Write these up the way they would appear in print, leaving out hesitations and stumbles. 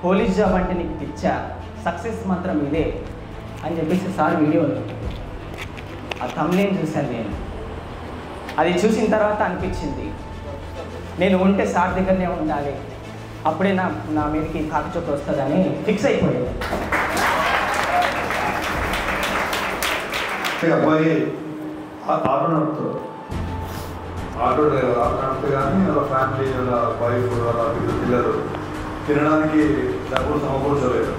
Police job అంటే నీకు పిచ్చా, సక్సెస్ మాత్రం ఇదే అని చెప్పేసి సార్ వీడియో ఆ థంబ్నెయిల్ చూశాను నేను. అది చూసిన తర్వాత అనిపించింది నేను ఉంటే సార్ దగ్గరనే ఉండాలి, అప్పుడే నా మీదకి కాకచొక్క వస్తుందని ఫిక్స్ అయిపోయాను. అబ్బాయి ఆటో నడుపుతాడు, ఆటో డ్రైవర్, ఆటో నడుపుతూ కానీ వాళ్ళ ఫ్యామిలీ, వాళ్ళ వైఫ్, వాళ్ళ పిల్లలు తినడానికి డబ్బులు సమకూర్చలేదు.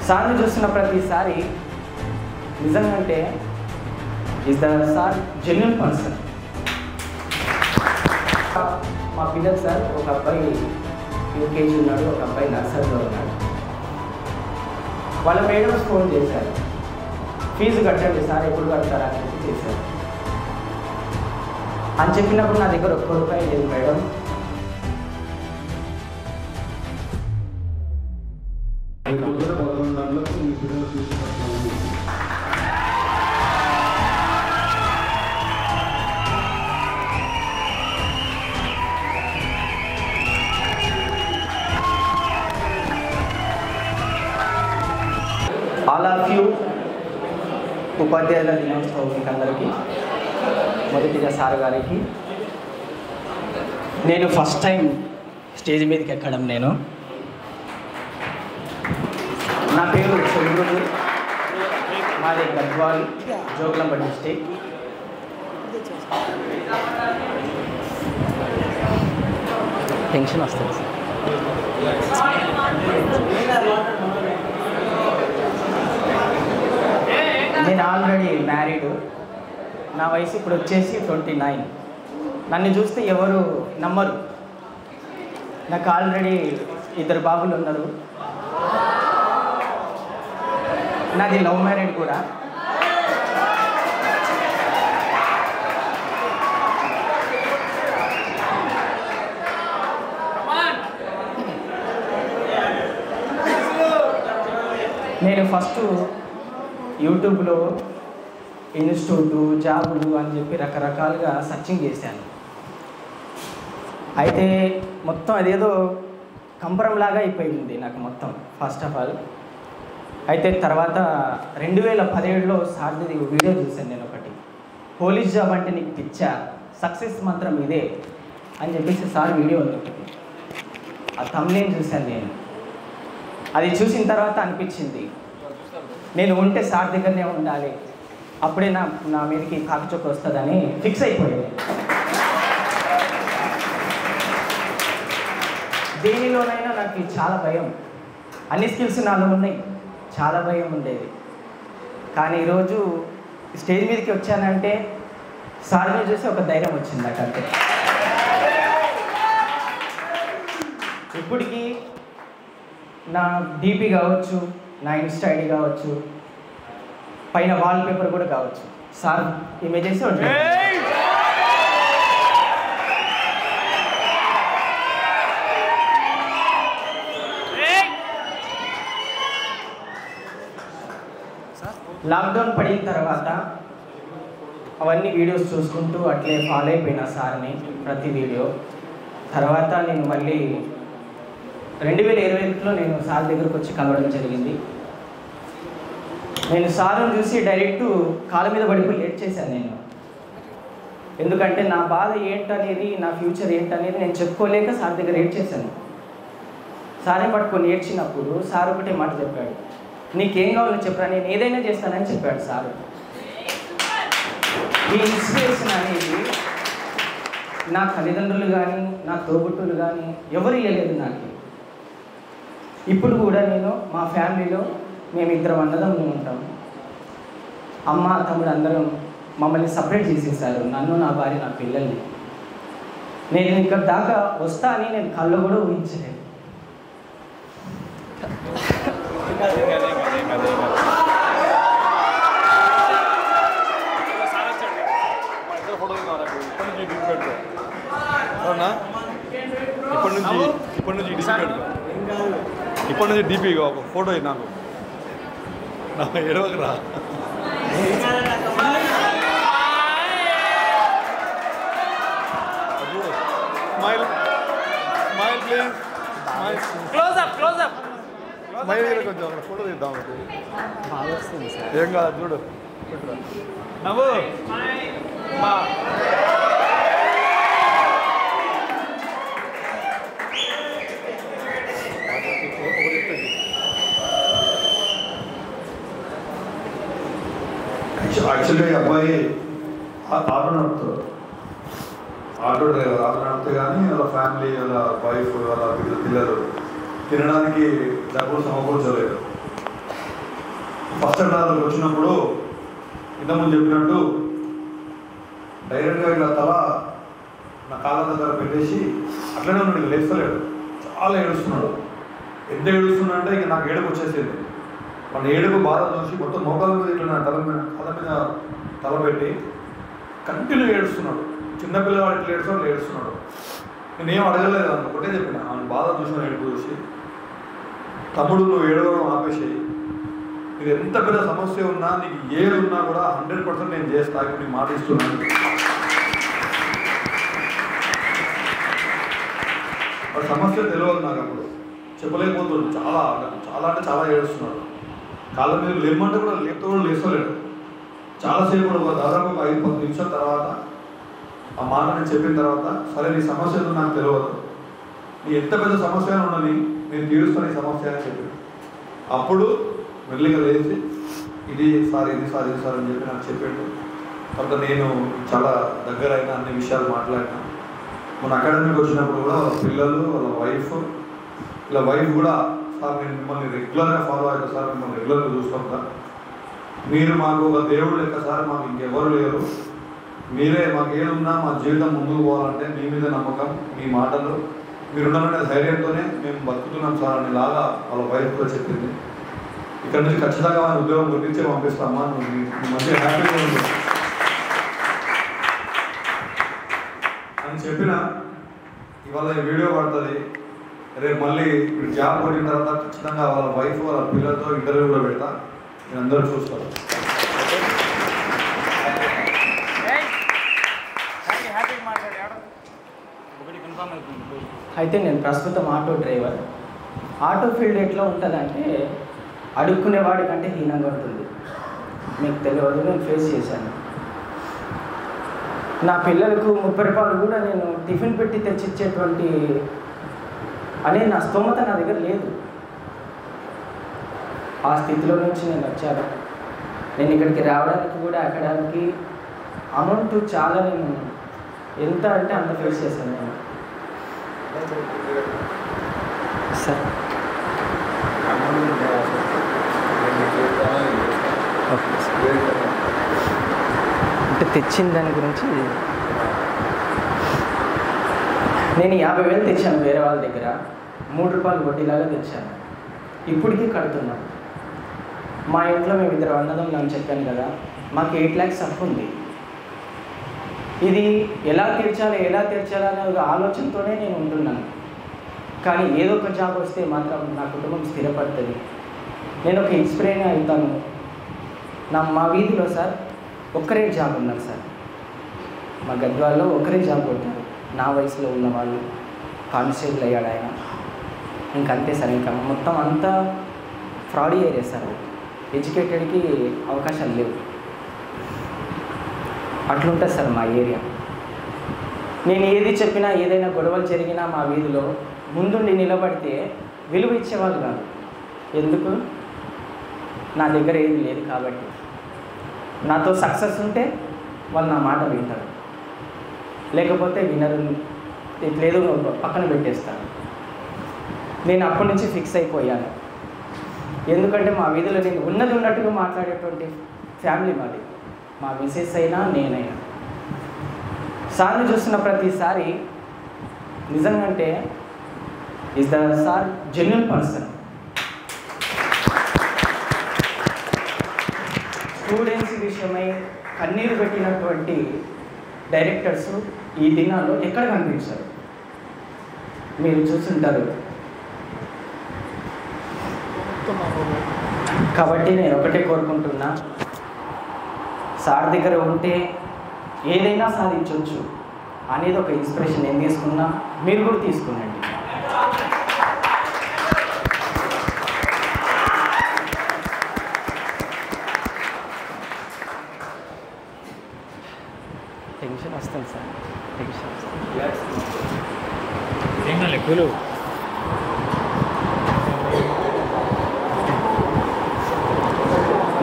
సార్ని చూస్తున్న ప్రతిసారి నిజంగా అంటే is the sir genuine person. మా పిల్లలు సార్, ఒక అబ్బాయి యూకేజీ ఉన్నాడు, ఒక అబ్బాయి నర్సరీలో ఉన్నాడు. వాళ్ళ పేరెంట్స్ ఫోన్ చేశారు, ఫీజు కట్టండి సార్, ఎప్పుడు కడతారా అని చెప్పి చేశారు. అని చెప్పినప్పుడు నా దగ్గర ఒక్క రూపాయి లేదు మేడం. ఆల్ ఆఫ్ యూ ఉపాధ్యాయుల దినోత్సవం మీకు అందరికీ. మొదటిగా సార్ గారికి, నేను ఫస్ట్ టైం స్టేజ్ మీదకి ఎక్కడం. నా పేరు చంద్రుడు, మాది గద్వాల్, జోగులాంబ డిస్ట్రిక్ట్. టెన్షన్ వస్తుంది సార్. నేను ఆల్రెడీ మ్యారీడ్, నా వయసు ఇప్పుడు వచ్చేసి 29. నన్ను చూస్తే ఎవరు నమ్మరు, నాకు ఆల్రెడీ 2 బాబులు ఉన్నారు. నాది లవ్ మ్యారేడ్ కూడా. నేను ఫస్ట్ యూట్యూబ్లో ఇన్స్టిట్యూట్, జాబులు అని చెప్పి రకరకాలుగా సర్చింగ్ చేశాను. అయితే మొత్తం అదేదో కంపరంలాగా అయిపోయింది నాకు మొత్తం, ఫస్ట్ ఆఫ్ ఆల్. అయితే తర్వాత 2017లో సార్ది వీడియో చూశాను నేను ఒకటి, పోలీస్ జాబ్ అంటే నీకు పిచ్చా, సక్సెస్ మాత్రం ఇదే అని చెప్పేసి సార్ వీడియో ఒకటి. ఆ థంబ్నెయిల్ చూశాను నేను. అది చూసిన తర్వాత అనిపించింది నేను ఉంటే సార్ దగ్గరనే ఉండాలి, అప్పుడే నా మీదకి కాకచొక్క వస్తుందని ఫిక్స్ అయిపోయాను. దేనిలోనైనా నాకు చాలా భయం, అన్ని స్కిల్స్ నాలో ఉన్నాయి, చాలా భయం ఉండేది. కానీ ఈరోజు స్టేజ్ మీదకి వచ్చానంటే సార్ని చూసి ఒక ధైర్యం వచ్చింది నాకు అంతే. ఇప్పటికీ నా డీపీ కావచ్చు, నా ఇన్స్టా ఐడి కావచ్చు, పైన వాల్పేపర్ కూడా కావచ్చు, సార్ ఇమేజెస్ ఉంటాయి. లాక్డౌన్ పడిన తర్వాత అవన్నీ వీడియోస్ చూసుకుంటూ అట్లే ఫాలో అయిపోయినా సార్ని ప్రతి వీడియో. తర్వాత నేను మళ్ళీ 2021లో నేను సార్ దగ్గరకు వచ్చి కలవడం జరిగింది. నేను సార్ని చూసి డైరెక్ట్ కాళ్ళ మీద పడిపోయి లేట్ చేశాను నేను. ఎందుకంటే నా బాధ ఏంటనేది, నా ఫ్యూచర్ ఏంటనేది నేను చెప్పుకోలేక సార్ దగ్గర ఏడ్ చేశాను. సార్ని పట్టుకొని ఏడ్చినప్పుడు సార్ ఒకటే మాట చెప్పాడు, నీకేం కావాలో చెప్పరా, నేను ఏదైనా చేస్తానని చెప్పాడు సార్. ఈ ఇన్స్పిరేషన్ అనేది నా తల్లిదండ్రులు కానీ, నా తోబుట్టులు కానీ ఎవరు ఇవ్వలేదు నాకు. ఇప్పుడు కూడా నేను మా ఫ్యామిలీలో మేము 2 అన్నదమ్ములు ఉంటాము. అమ్మ, తమ్ముడు అందరం మమ్మల్ని సపరేట్ చేసేసారు, నన్ను, నా భార్య, నా పిల్లల్ని. నేను ఇక్కడ దాకా వస్తా అని నేను కళ్ళు కూడా ఊహించలేదు. ఇప్పటి నుంచి డీపీ ఒక ఫోటో నాకు ఎడవకరా. Smile, smile please. కొంచెం అక్కడ ఫోటో తీద్దాం. ఏం కాదు చూడు. యాక్చువల్గా ఈ అబ్బాయి ఆటో నడుపుతాడు. Auto driver. ఆటో నడిపితే కానీ వాళ్ళ ఫ్యామిలీ, వాళ్ళ వైఫ్, వాళ్ళ పిల్లలు తినడానికి డబ్బులు సమకూర్చలేదు. ఫస్ట్ టైం వచ్చినప్పుడు ఇంతకుముందు చెప్పినట్టు డైరెక్ట్గా ఇలా తల నా కాళ్ళ దగ్గర పెట్టేసి అట్లనే ఉన్నాడు. లేస్తలేడు. చాలా ఏడుస్తున్నాడు. ఎంత ఏడుస్తున్నా అంటే ఇక నాకు ఏడుపు వచ్చేసేది. మన ఏడుపు బాధ చూసి మొత్తం మోకాల మీద ఇట్లా తల మీద తల పెట్టి కంటిన్యూ ఏడుస్తున్నాడు. చిన్నపిల్లవాడు ఇట్లా ఏడుస్తున్నాడు. నేనేం అడగలేదు. అన్న ఒకటే చెప్పిన, ఆయన బాధ చూసిన ఏడుపు చూసి, తమ్ముడు నువ్వు ఏడవడం ఆపేసేయి. ఇది ఎంత పెద్ద సమస్య ఉన్నా, నీకు ఏది ఉన్నా కూడా 100% నేను చేస్తా. ఇప్పుడు నీకు మాట ఇస్తున్నాను. వాడి సమస్య తెలియదు నాకు. అప్పుడు చెప్పలేకపోతుంది. చాలా అంటే చాలా ఏడుస్తున్నాడు. కాళ్ళ మీద లేమంటే కూడా లేపుతూ కూడా లేస్తలేడు. చాలాసేపు దాదాపు ఒక 5-10 నిమిషాల తర్వాత ఆ మాట నేను చెప్పిన తర్వాత, సరే నీ సమస్య ఏదో నాకు తెలియదు, నీ ఎంత పెద్ద సమస్య ఉన్నది, నేను తీరుస్తాను ఈ సమస్య అని చెప్పి అప్పుడు మెల్లిగా లేచి ఇది సార్ అని చెప్పి నాకు చెప్పాడు. తర్వాత నేను చాలా దగ్గర అయినా అన్ని విషయాలు మాట్లాడినా. మన అకాడమీకి వచ్చినప్పుడు కూడా వాళ్ళ పిల్లలు, వాళ్ళ వైఫ్ కూడా, సార్ నేను మిమ్మల్ని రెగ్యులర్గా ఫాలో అవుతా సార్, మిమ్మల్ని రెగ్యులర్గా చూస్తాం సార్, మీరు మాకు ఒక దేవుడు లెక్క సార్, మాకు ఇంకెవరు లేరు, మీరే మాకు ఏదున్నా మా జీవితం ముందుకు పోవాలంటే మీ మీద నమ్మకం, మీ మాటలు మీరున్నారనే ధైర్యంతోనే మేము బతుకుతున్నాం సార్ అని లాగా వాళ్ళ వైఫ్ కూడా చెప్పింది. ఇక్కడ నుంచి ఖచ్చితంగా మన ఉద్యోగం గురించే పంపిస్తామా, నువ్వు మంచిగా హ్యాపీగా ఉంది అని చెప్పిన. ఇవాళ ఈ వీడియో పడుతుంది. రేపు మళ్ళీ జాబ్ కొట్టిన తర్వాత ఖచ్చితంగా వాళ్ళ వైఫ్, వాళ్ళ పిల్లలతో ఇంటర్వ్యూ కూడా పెడతా. నేను అందరూ చూస్తారు. అయితే నేను ప్రస్తుతం ఆటో డ్రైవర్. ఆటో ఫీల్డ్ ఎట్లా ఉంటుందంటే అడుక్కునేవాడి కంటే హీనంగా ఉంటుంది. మీకు తెలియదు, నేను ఫేస్ చేశాను. నా పిల్లలకు 30 రూపాయలు కూడా నేను టిఫిన్ పెట్టి తెచ్చిచ్చేటువంటి అనేది నా స్తోమత నా దగ్గర లేదు. ఆ స్థితిలో నుంచి నేను వచ్చాను. నేను ఇక్కడికి రావడానికి కూడా అకాడమీకి అమౌంట్ చాలా, నేను ఎంత అంటే అంత ఫేస్ చేశాను నేను. సార్ అంటే తెచ్చిన దాని గురించి నేను 50,000 తెచ్చాను వేరే వాళ్ళ దగ్గర. 3 రూపాయలు వడ్డీలాగా తెచ్చాను. ఇప్పటికీ కడుతున్నాను. మా ఇంట్లో మేము 2 అన్నదమ్ములు అని చెప్పాను కదా, మాకు 8 lakhs అప్పు ఉంది. ఇది ఎలా తీర్చాలనే ఒక ఆలోచనతోనే నేను ఉంటున్నాను. కానీ ఏదో ఒక జాబ్ వస్తే మాత్రం నా కుటుంబం స్థిరపడుతుంది, నేను ఒక ఇన్స్పైర్ అవుతాను. మా వీధిలో సార్ ఒక్కరే జాబ్ ఉన్నారు సార్. మా గద్వాల్లో ఒకరే జాబ్ కొట్టారు. నా వయసులో ఉన్న వాళ్ళు కానిస్టేబుల్ అయ్యాడు ఆయన. ఇంకంతే సార్. ఇంకా మొత్తం అంతా ఫ్రాడ్ ఏరియా సార్. ఎడ్యుకేటెడ్కి అవకాశాలు లేవు. అట్లుంటుంది సార్ మా ఏరియా. నేను ఏది చెప్పినా, ఏదైనా గొడవలు జరిగినా మా వీధిలో ముందుండి నిలబడితే విలువ ఇచ్చేవాళ్ళు కాదు. ఎందుకు? నా దగ్గర ఏది లేదు కాబట్టి. నాతో సక్సెస్ ఉంటే వాళ్ళు నా మాట వింటారు, లేకపోతే వినరు. ఇట్లేదు పక్కన పెట్టేస్తాను. నేను అప్పటి నుంచి ఫిక్స్ అయిపోయాను. ఎందుకంటే మా వీధిలో నేను ఉన్నట్టుగా మాట్లాడేటువంటి ఫ్యామిలీ మాది. మా మిసెస్ అయినా నేనైనా సార్ని చూస్తున్న ప్రతిసారి నిజంగా అంటే is the sir genuine person. Students విషయమై కన్నీరు పెట్టినటువంటి డైరెక్టర్స్ ఈ దినాల్లో ఎక్కడ కనిపించారు మీరు చూస్తుంటారు. కాబట్టి నేను ఒకటే కోరుకుంటున్నా, సార్ దగ్గర ఉంటే ఏదైనా సాధించవచ్చు అనేది ఒక ఇన్స్పిరేషన్ నేను తీసుకున్నా, మీరు కూడా తీసుకునండి.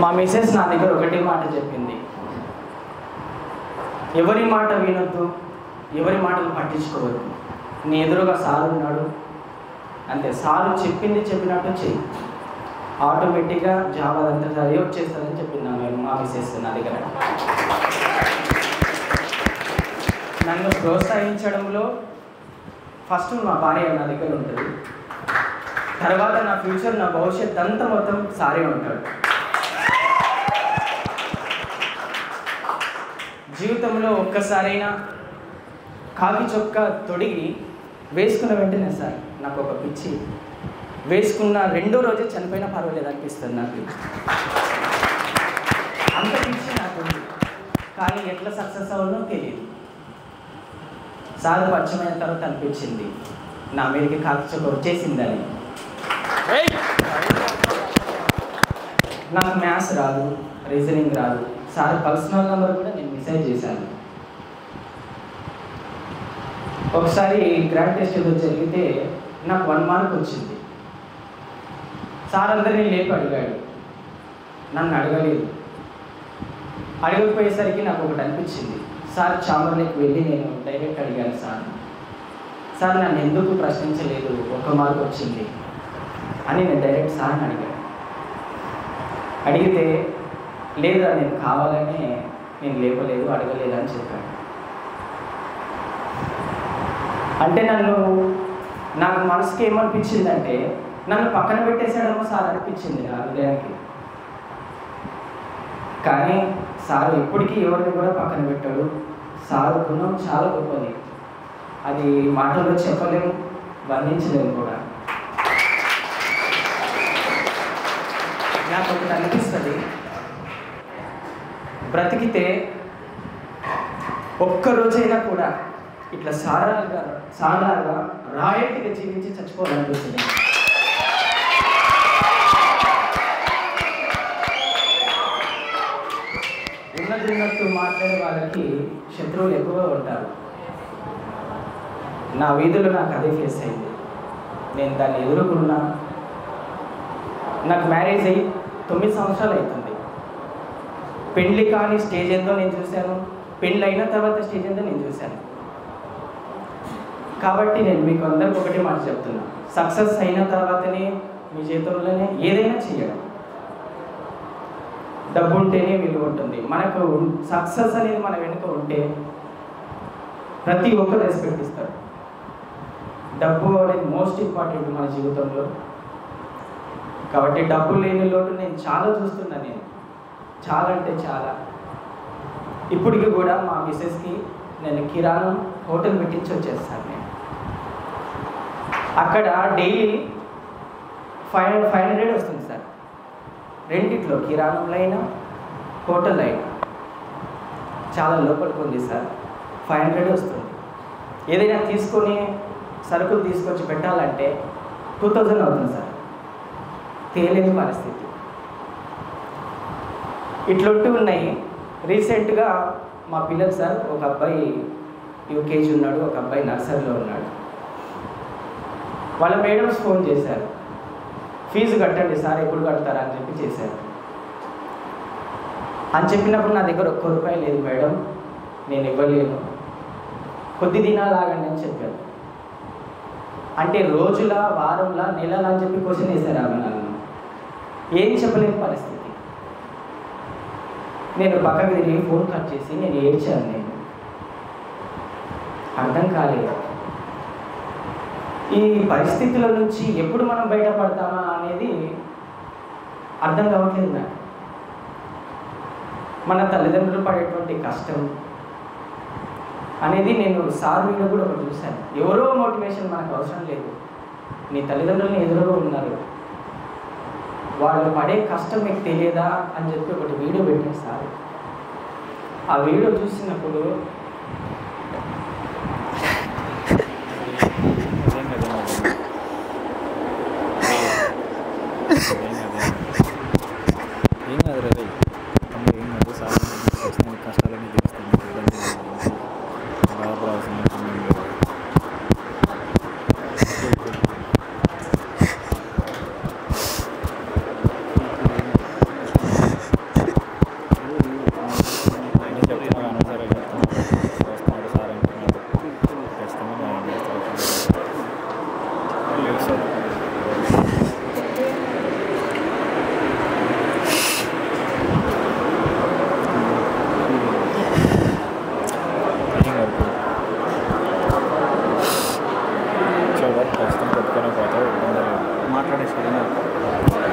మా మిసెస్ నా దగ్గర ఒకటే మాట చెప్పింది, ఎవరి మాట వినొద్దు, ఎవరి మాటలు పట్టించుకోవద్దు. నీ ఎదురుగా సారు ఉన్నాడు, అంతే, సారు చెప్పింది చెప్పినట్టు చెయ్యి, ఆటోమేటిక్గా జాబ్ అదంతా సరే వచ్చేస్తుందని చెప్పింది మా మిసెస్ నా దగ్గర. నన్ను ప్రోత్సహించడంలో ఫస్ట్ మా భార్య నా దగ్గర ఉంటుంది, తర్వాత నా ఫ్యూచర్, నా భవిష్యత్ అంతా మొత్తం సారే ఉంటాడు. జీవితంలో ఒక్కసారైనా కాకి చొక్క తొడిగి వేసుకున్న వెంటనే సార్ నాకు ఒక పిచ్చి, వేసుకున్న రెండో రోజే చనిపోయినా పర్వాలేదు అనిపిస్తుంది నాకు. అంత పిచ్చి నాకు, కానీ ఎట్లా సక్సెస్ అవ్వాలో తెలియదు. సార్ పరిచయమైన తర్వాత అనిపించింది నా మీదకి కాకి చొక్క వచ్చేసిందని. నాకు మ్యాథ్స్ రాదు, రీజనింగ్ రాదు. సార్ పర్సనల్ నెంబర్ కూడా నేను మెసేజ్ చేశాను. ఒకసారి గ్రాండ్ టెస్ట్ ఏదో జరిగితే నాకు 1 మార్క్ వచ్చింది. సార్ అందరినీ లేపి అడిగాడు, నన్ను అడగలేదు. అడగకపోయేసరికి నాకు ఒకటి అనిపించింది, సార్ చాంబర్లోకి వెళ్ళి నేను డైరెక్ట్ అడిగాను, సార్ నన్ను ఎందుకు ప్రశ్నించలేదు, 1 మార్క్ వచ్చింది అని నేను డైరెక్ట్ సార్ని అడిగాను. అడిగితే లేదా నేను కావాలనే నేను లేపలేదు, అడగలేదు అని చెప్పాను. అంటే నాకు మనసుకి ఏమనిపించిందంటే నన్ను పక్కన పెట్టేసాడేమో సార్ అనిపించింది నా హృదయానికి. కానీ సార్ ఎప్పటికీ ఎవరిని కూడా పక్కన పెట్టాడు. సార్ గుణం చాలా గొప్పది, అది మాటల్లో చెప్పలేము, వర్ణించలేము కూడా. నాకు ఒకటి అనిపిస్తుంది, బ్రతికితే ఒక్కరోజైనా కూడా ఇట్లా సారాగా రాయల్టీగా జీవించి చచ్చిపోవాలనిపిస్తుంది. ఉన్నట్టు మాట్లాడే వాళ్ళకి శత్రువులు ఎక్కువగా ఉంటారు. నా వీధిలో నాకు అదే ఫేస్ అయింది, నేను దాన్ని ఎదుర్కొన్నా. నాకు మ్యారేజ్ అయ్యి 9 సంవత్సరాలు అవుతుంది. పెళ్ళి కానీ స్టేజ్ ఏందో నేను చూశాను, పెళ్ళి అయిన తర్వాత స్టేజ్ ఏందో నేను చూశాను. కాబట్టి నేను మీకు అందరికి ఒకటే మాట చెప్తున్నా, సక్సెస్ అయిన తర్వాతనే మీ చేతుల్లోనే ఏదైనా చేయడం. డబ్బు ఉంటేనే విలువ ఉంటుంది. మనకు సక్సెస్ అనేది మన వెనుక ఉంటే ప్రతి ఒక్కరు రెస్పెక్ట్ ఇస్తారు. డబ్బు అనేది మోస్ట్ ఇంపార్టెంట్ మన జీవితంలో. కాబట్టి డబ్బు లేని లోటు నేను చాలా చూస్తున్నాను, చాలా అంటే చాలా. ఇప్పటికి కూడా మా మిసెస్కి నేను కిరాణం హోటల్ పెట్టించి వచ్చేస్తాను. నేను అక్కడ డైలీ 500 వస్తుంది సార్, రెండిట్లో, కిరాణంలో అయినా హోటల్ అయినా. చాలా లోపలికి ఉంది సార్, 500 వస్తుంది. ఏదైనా తీసుకొని సరుకులు తీసుకొచ్చి పెట్టాలంటే 2000 అవుతుంది సార్. తేలేని పరిస్థితి ఇట్లుంటూ ఉన్నాయి. రీసెంట్గా మా పిల్లలు సార్, ఒక అబ్బాయి యూకేజీ ఉన్నాడు, ఒక అబ్బాయి నర్సరీలో ఉన్నాడు. వాళ్ళ మేడమ్స్ ఫోన్ చేశారు, ఫీజు కట్టండి సార్, ఎప్పుడు కడతారా అని చెప్పి చేశారు. అని చెప్పినప్పుడు నా దగ్గర ₹1 లేదు మేడం, నేను ఇవ్వలేను, కొద్ది దినాలు ఆగండి అని చెప్పారు. అంటే రోజులా, వారంలా, నెలలా అని చెప్పి క్వశ్చన్ వేశారు ఆమె నన్ను. ఏం చెప్పలేని పరిస్థితి. నేను పక్కకు తిరిగి ఫోన్ కట్ చేసి నేను ఏడ్చాను. నేను అర్థం కాలేదు, ఈ పరిస్థితుల నుంచి ఎప్పుడు మనం బయటపడతామా అనేది అర్థం కావట్లేదు నాకు. మన తల్లిదండ్రులు పడేటువంటి కష్టం అనేది నేను సార్ మీద కూడా ఒకటి చూశాను. ఎవరో మోటివేషన్ మనకు అవసరం లేదు, నీ తల్లిదండ్రులని ఎదురుగా ఉన్నారు, వాళ్ళు పడే కష్టం మీకు తెలియదా అని చెప్పి ఒకటి వీడియో పెట్టారు సార్. ఆ వీడియో చూసినప్పుడు కష్టాలన్నీ తెలుస్తాయి. మాట్లాడేసి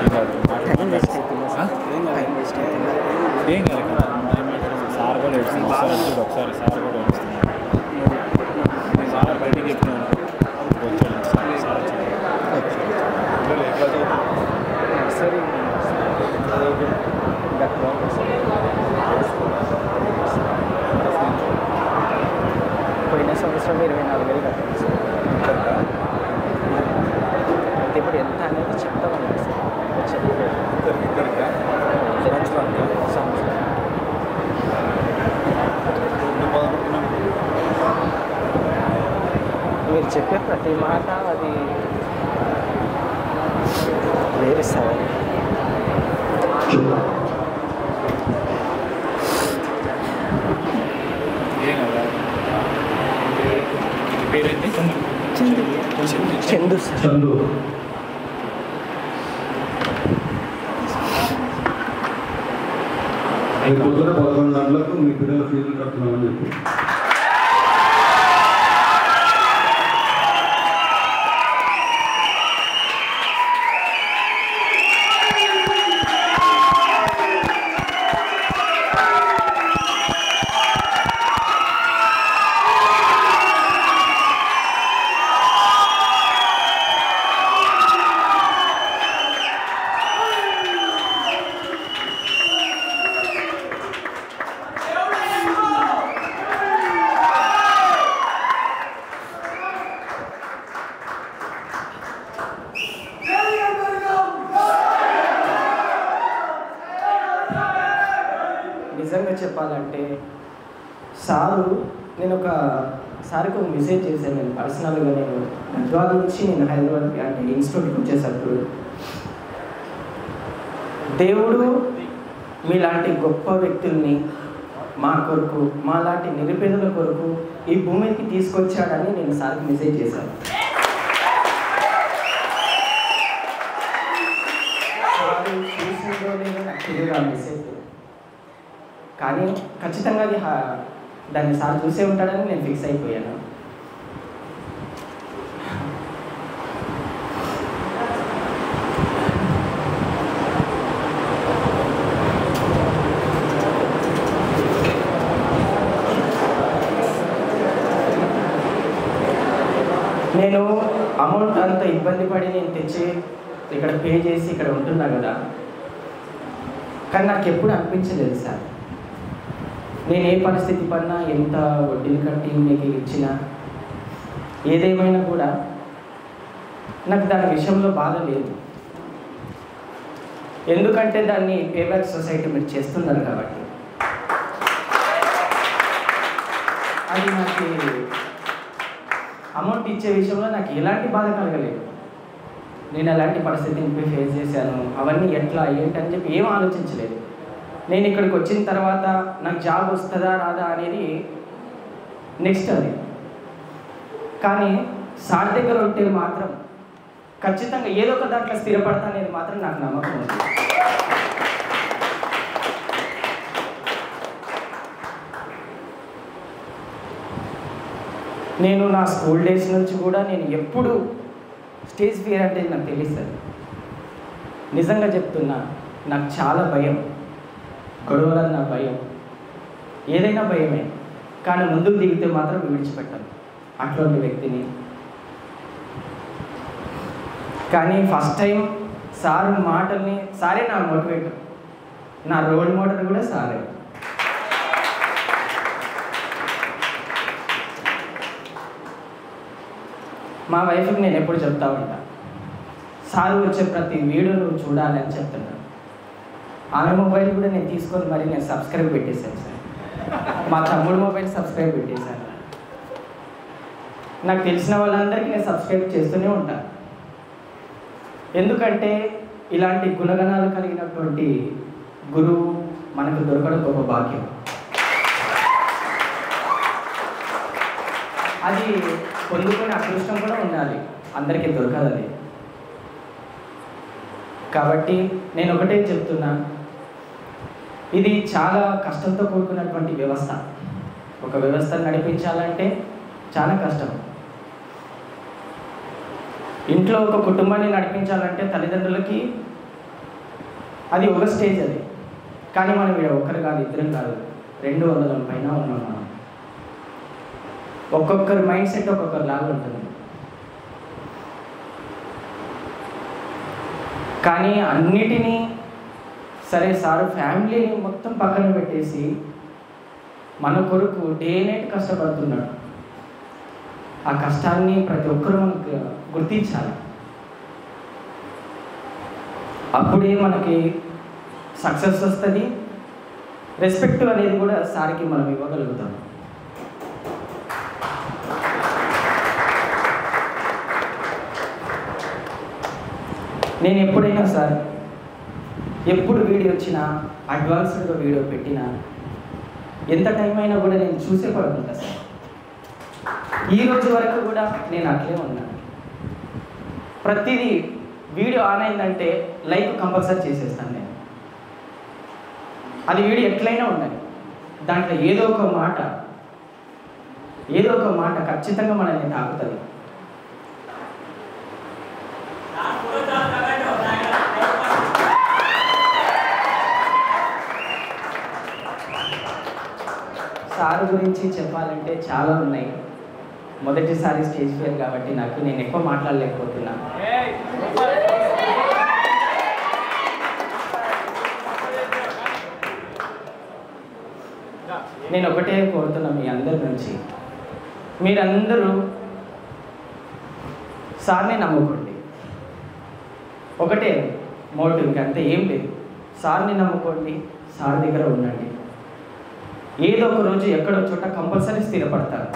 ఏం కాదు టైం వేస్ట్ అవుతుంది సార్. టైం వేస్ట్ అవుతుంది. ఏం కాదు కదా సార్ కూడా ఏడుస్తున్నాడు ఒకసారి సార్ కూడా ఏడుస్తున్నాడు సార్ బయటికి చెప్పినాను వచ్చాడు సార్ నర్సరీ పోయిన సంవత్సరం 24,000 కట్టాను సార్. అయితే ఇప్పుడు ఎంత అనేది చెప్తామన్నారు సార్. సంవత్సరం మీరు చెప్పే ప్రతి మాట అది వేరే సార్. ఏం కదా పేరేంటి చందు సార్. చందు రేపు పొద్దున 11 గంటలకు మీ పిల్లల ఫీజులు కడుతున్నామని చెప్పి నిజంగా చెప్పాలంటే సారు నేను సార్కి ఒక మెసేజ్ చేశాను. నేను పర్సనల్గా నేను హైదరాబాద్ నుంచి నేను హైదరాబాద్ అంటే ఇన్స్టిట్యూట్కి వచ్చేసప్పుడు దేవుడు మీలాంటి గొప్ప వ్యక్తుల్ని మా కొరకు మాలాంటి నిరుపేదల కొరకు ఈ భూమికి తీసుకొచ్చాడని నేను సార్కి మెసేజ్ చేశాను. సారు చూసిందో లేదో నాకు తెలియదు ఆ మెసేజ్, కానీ ఖచ్చితంగా అది దాన్ని సార్ చూసే ఉంటాడని నేను ఫిక్స్ అయిపోయాను. నేను అమౌంట్ అంత ఇబ్బంది పడి నేను తెచ్చి ఇక్కడ పే చేసి ఇక్కడ ఉంటున్నా కదా, కానీ నాకు ఎప్పుడు అనిపించలేదు సార్. నేను ఏ పరిస్థితి పడినా ఎంత వడ్డీలు కట్టి మీకు ఇచ్చినా ఏదేమైనా కూడా నాకు దాని విషయంలో బాధ లేదు. ఎందుకంటే దాన్ని పేబ్యాక్ సొసైటీ మీరు చేస్తున్నారు కాబట్టి. అది నాకు అమౌంట్ ఇచ్చే విషయంలో నాకు ఎలాంటి బాధ కలగలేదు. నేను ఎలాంటి పరిస్థితిని ఫేస్ చేశాను, అవన్నీ ఎట్లా ఏంటి అని చెప్పి ఏం ఆలోచించలేదు. నేను ఇక్కడికి వచ్చిన తర్వాత నాకు జాబ్ వస్తుందా రాదా అనేది నెక్స్ట్ అది. కానీ సార్ దగ్గర ఉంటే మాత్రం ఖచ్చితంగా ఏదో ఒక దాంట్లో స్థిరపడతా అనేది మాత్రం నాకు నమ్మకం ఉంది. నేను నా స్కూల్ డేస్ నుంచి కూడా నేను ఎప్పుడు స్టేజ్ ఫియర్ అంటే నాకు తెలియదు సార్. నిజంగా చెప్తున్నా, నాకు చాలా భయం. గొడవలన్న భయం, ఏదైనా భయమే, కానీ ముందుకు దిగితే మాత్రం విడిచిపెట్టాను అట్లాంటి వ్యక్తిని. కానీ ఫస్ట్ టైం సార్ మాటల్ని, సారే నా మోటివేటర్, నా రోల్ మోడల్ కూడా సారే. మా వైఫ్కి నేను ఎప్పుడు చెప్తా ఉంటా, సార్ వచ్చే ప్రతి వీడియో నువ్వు చూడాలి అని చెప్తున్నాను. ఆమె మొబైల్ కూడా నేను తీసుకొని మరి నేను సబ్స్క్రైబ్ పెట్టేశాను సార్. మా తమ్ముడు మొబైల్ సబ్స్క్రైబ్ పెట్టేశాను. నాకు తెలిసిన వాళ్ళందరికీ నేను సబ్స్క్రైబ్ చేస్తూనే ఉంటాను. ఎందుకంటే ఇలాంటి గుణగణాలు కలిగినటువంటి గురువు మనకు దొరకడం గొప్ప భాగ్యం. అది పొందుకునే అదృష్టం కూడా ఉండాలి, అందరికీ దొరకదు అది. కాబట్టి నేను ఒకటే చెప్తున్నా, ఇది చాలా కష్టంతో కూడుకున్నటువంటి వ్యవస్థ. ఒక వ్యవస్థను నడిపించాలంటే చాలా కష్టం. ఇంట్లో ఒక కుటుంబాన్ని నడిపించాలంటే తల్లిదండ్రులకి అది ఒక స్టేజ్ అది. కానీ మనం ఇక్కడ ఒక్కరు కాదు, ఇద్దరం కాదు, 200 పైన ఉన్నాం మనం. ఒక్కొక్కరి మైండ్ సెట్ ఒక్కొక్కరి లాగా ఉంటుంది. కానీ అన్నిటినీ సరే సార్ ఫ్యామిలీని మొత్తం పక్కన పెట్టేసి మన కొరకు డే నైట్ కష్టపడుతున్నాడు. ఆ కష్టాన్ని ప్రతి ఒక్కరూ మనకు గుర్తించాలి. అప్పుడే మనకి సక్సెస్ వస్తుంది, రెస్పెక్ట్ అనేది కూడా సార్కి మనం ఇవ్వగలుగుతాం. నేను ఎప్పుడైనా సార్ ఎప్పుడు వీడియో వచ్చినా అడ్వాన్స్డ్గా వీడియో పెట్టినా ఎంత టైం అయినా కూడా నేను చూసే పడుతుంటా సార్. ఈ రోజు వరకు కూడా నేను అట్లే ఉన్నాను. ప్రతిదీ వీడియో ఆన్ అయిందంటే లైక్ కంపల్సరీ చేసేస్తాను నేను. అది వీడియో ఎట్లయినా ఉండాలి, దాంట్లో ఏదో ఒక మాట ఖచ్చితంగా మనల్ని తాకుతుంది. సార్ గురించి చెప్పాలంటే చాలా ఉన్నాయి. మొదటిసారి స్టేజ్ ఫియర్ కాబట్టి నేను ఎక్కువ మాట్లాడలేకపోతున్నా. నేను ఒకటే కోరుతున్నా మీ అందరి నుంచి, మీరందరూ సార్ని నమ్ముకోండి. ఒకటే మోటివ్, ఇంకంతే ఏం లేదు. సార్ని నమ్ముకోండి, సార్ దగ్గర ఉండండి. ఏదో ఒక రోజు ఎక్కడో చోట కంపల్సరీ స్థిరపడతారు.